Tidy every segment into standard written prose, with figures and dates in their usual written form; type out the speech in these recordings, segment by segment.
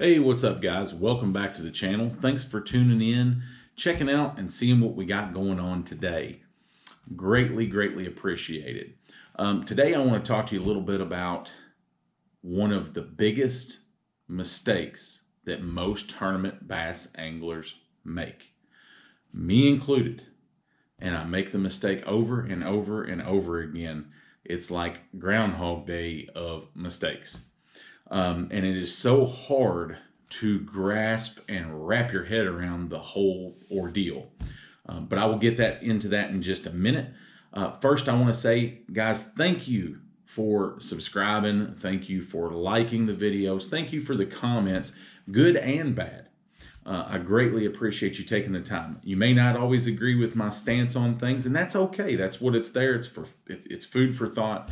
Hey, what's up, guys? Welcome back to the channel. Thanks for tuning in, checking out, and seeing what we got going on today. Greatly appreciated. Today, I want to talk to you a little bit about one of the biggest mistakes that most tournament bass anglers make, me included. And I make the mistake over and over again. It's like Groundhog Day of mistakes. And it is so hard to grasp and wrap your head around the whole ordeal. But I will get into that in just a minute. First, I want to say, guys, thank you for subscribing. Thank you for liking the videos. Thank you for the comments, good and bad. I greatly appreciate you taking the time. You may not always agree with my stance on things, and that's okay. That's what it's there. It's food for thought.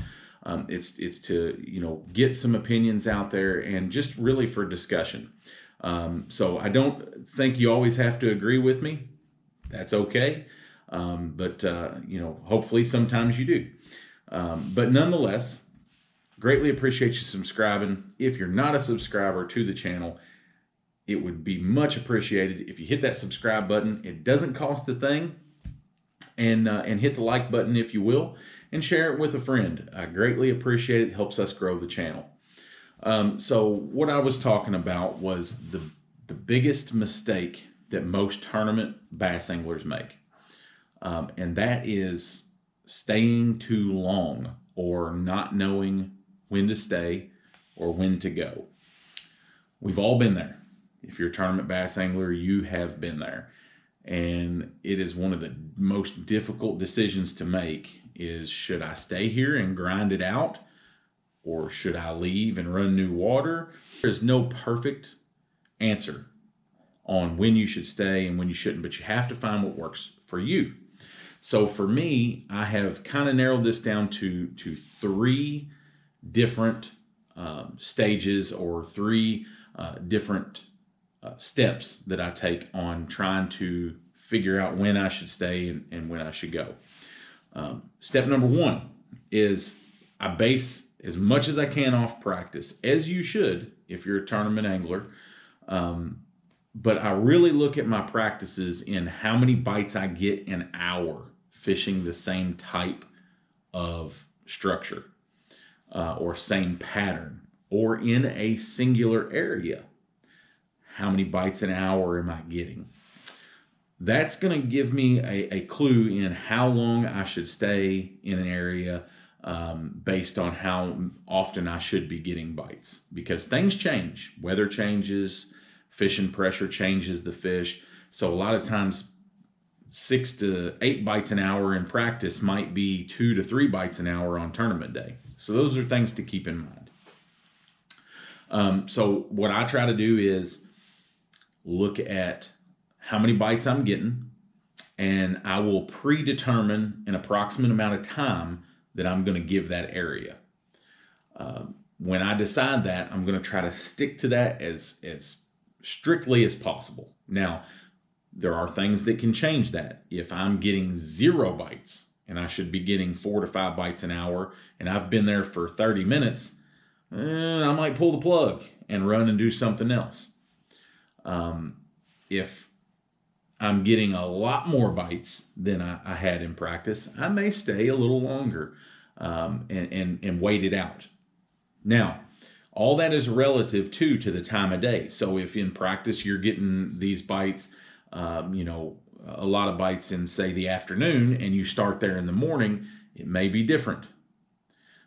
It's to get some opinions out there and just really for discussion. So I don't think you always have to agree with me. That's okay. But hopefully sometimes you do. But nonetheless, greatly appreciate you subscribing. If you're not a subscriber to the channel, it would be much appreciated if you hit that subscribe button. It doesn't cost a thing. And hit the like button if you will, and share it with a friend. I greatly appreciate it. It helps us grow the channel. So what I was talking about was the biggest mistake that most tournament bass anglers make. And that is staying too long or not knowing when to stay or when to go. We've all been there. If you're a tournament bass angler, you have been there. And it is one of the most difficult decisions to make is, should I stay here and grind it out, or should I leave and run new water? There's no perfect answer on when you should stay and when you shouldn't, but you have to find what works for you. So for me, I have kind of narrowed this down to three different stages, or three different steps that I take on trying to figure out when I should stay and when I should go. Step number one is I base as much as I can off practice, as you should if you're a tournament angler. But I really look at my practices in how many bites I get an hour fishing the same type of structure or same pattern or in a singular area. How many bites an hour am I getting? That's going to give me a clue in how long I should stay in an area based on how often I should be getting bites. Because things change. Weather changes, fishing pressure changes the fish. So a lot of times 6 to 8 bites an hour in practice might be 2 to 3 bites an hour on tournament day. So those are things to keep in mind. So what I try to do is look at how many bites I'm getting, and I will predetermine an approximate amount of time that I'm going to give that area. When I decide that, I'm going to try to stick to that as strictly as possible. Now, there are things that can change that. If I'm getting 0 bites and I should be getting 4 to 5 bites an hour, and I've been there for 30 minutes, I might pull the plug and run and do something else. If I'm getting a lot more bites than I had in practice, I may stay a little longer and wait it out. Now, all that is relative to the time of day. So if in practice you're getting these bites, a lot of bites in, say, the afternoon, and you start there in the morning, it may be different.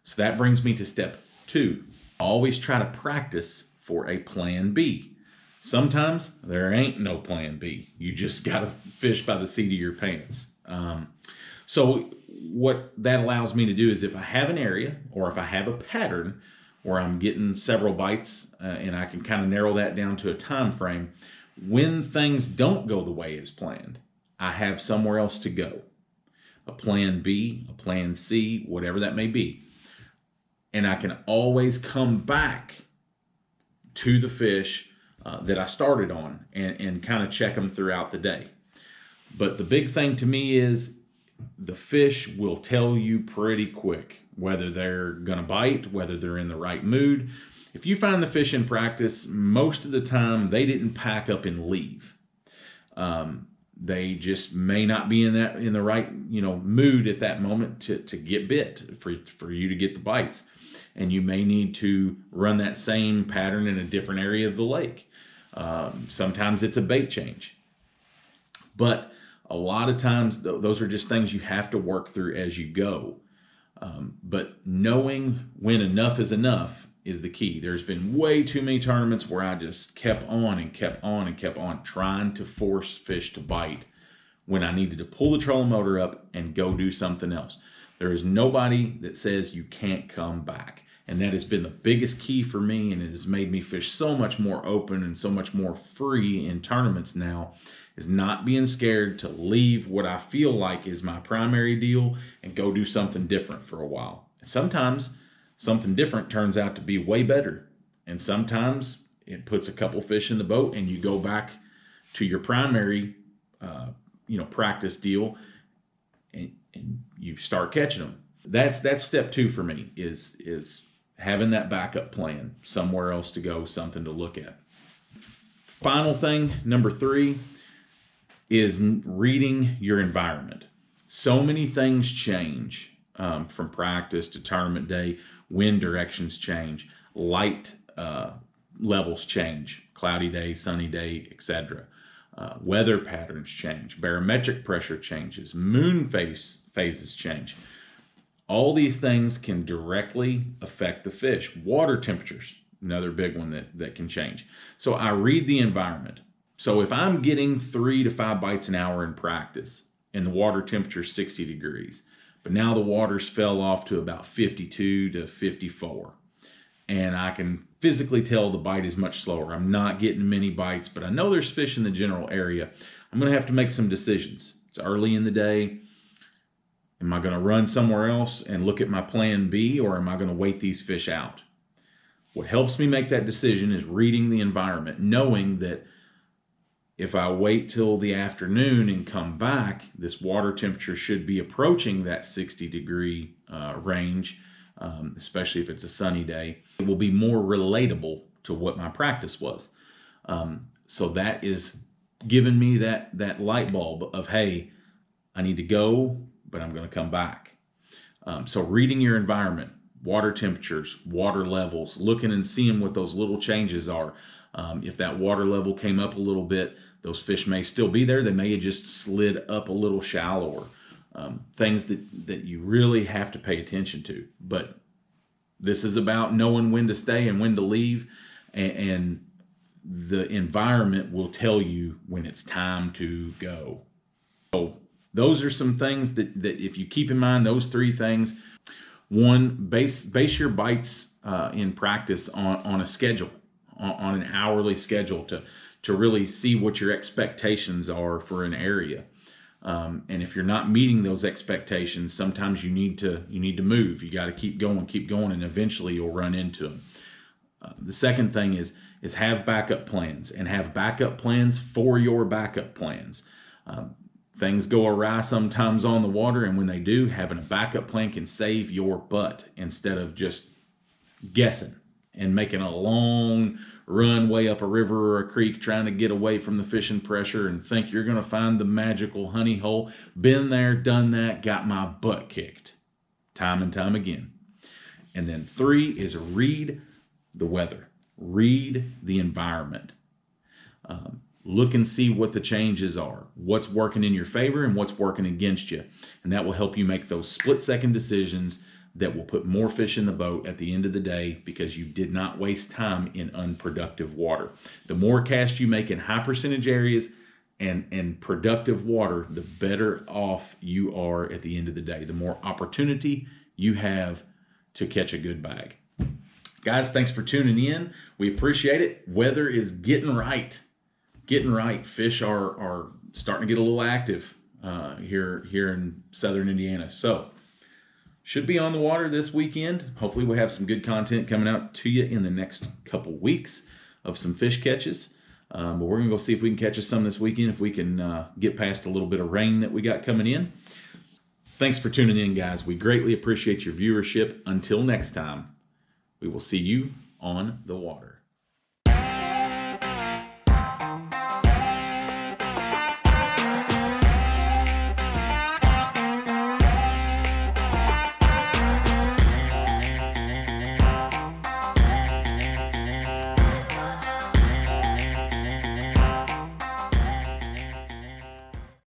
So that brings me to step 2. Always try to practice for a plan B. Sometimes there ain't no plan B. You just got to fish by the seat of your pants. So what that allows me to do is, if I have an area or if I have a pattern where I'm getting several bites and I can kind of narrow that down to a time frame, when things don't go the way as planned, I have somewhere else to go. A plan B, a plan C, whatever that may be. And I can always come back to the fish that I started on and kind of check them throughout the day. But the big thing to me is the fish will tell you pretty quick whether they're going to bite, whether they're in the right mood. if you find the fish in practice, most of the time they didn't pack up and leave. They just may not be in the right mood at that moment to get bit, for you to get the bites, and you may need to run that same pattern in a different area of the lake. Sometimes it's a bait change, but a lot of times those are just things you have to work through as you go. But knowing when enough is enough is the key. There's been way too many tournaments where I just kept on and kept on and kept on trying to force fish to bite when I needed to pull the trolling motor up and go do something else. There is nobody that says you can't come back. And that has been the biggest key for me, and it has made me fish so much more open and so much more free in tournaments now, is not being scared to leave what I feel like is my primary deal and go do something different for a while. Sometimes something different turns out to be way better, and sometimes it puts a couple fish in the boat and you go back to your primary practice deal and you start catching them. That's step 2 for me, is having that backup plan, somewhere else to go, something to look at. Final thing, number 3, is reading your environment. So many things change from practice to tournament day. Wind directions change, light levels change, cloudy day, sunny day, etc. Weather patterns change, barometric pressure changes, moon phases change. All these things can directly affect the fish. Water temperatures, another big one that can change. So I read the environment. So if I'm getting 3 to 5 bites an hour in practice and the water temperature is 60 degrees, but now the waters fell off to about 52 to 54, and I can physically tell the bite is much slower. I'm not getting many bites, but I know there's fish in the general area. I'm going to have to make some decisions. It's early in the day. Am I going to run somewhere else and look at my plan B, or am I going to wait these fish out? What helps me make that decision is reading the environment, knowing that if I wait till the afternoon and come back, this water temperature should be approaching that 60-degree range, especially if it's a sunny day. It will be more relatable to what my practice was. So that is giving me that light bulb of, hey, I need to go, but I'm going to come back. So reading your environment, water temperatures, water levels, looking and seeing what those little changes are. If that water level came up a little bit, those fish may still be there. They may have just slid up a little shallower. Things that you really have to pay attention to. But this is about knowing when to stay and when to leave, and the environment will tell you when it's time to go. So those are some things that if you keep in mind, those 3 things. 1, base your bites in practice on a schedule, on an hourly schedule to really see what your expectations are for an area. And if you're not meeting those expectations, sometimes you need to move. You got to keep going, and eventually you'll run into them. The second thing is have backup plans, and have backup plans for your backup plans. Things go awry sometimes on the water, and when they do, having a backup plan can save your butt instead of just guessing and making a long run way up a river or a creek trying to get away from the fishing pressure and think you're going to find the magical honey hole. Been there, done that, got my butt kicked time and time again. And then 3 is read the weather, read the environment. Look and see what the changes are, what's working in your favor and what's working against you. And that will help you make those split-second decisions that will put more fish in the boat at the end of the day, because you did not waste time in unproductive water. The more cast you make in high percentage areas and productive water, the better off you are at the end of the day. The more opportunity you have to catch a good bag. Guys, thanks for tuning in. We appreciate it. Weather is getting right. Fish are starting to get a little active here in southern Indiana. So should be on the water this weekend. Hopefully we'll have some good content coming out to you in the next couple weeks of some fish catches. But we're going to go see if we can catch us some this weekend, if we can get past a little bit of rain that we got coming in. Thanks for tuning in, guys. We greatly appreciate your viewership. Until next time, we will see you on the water.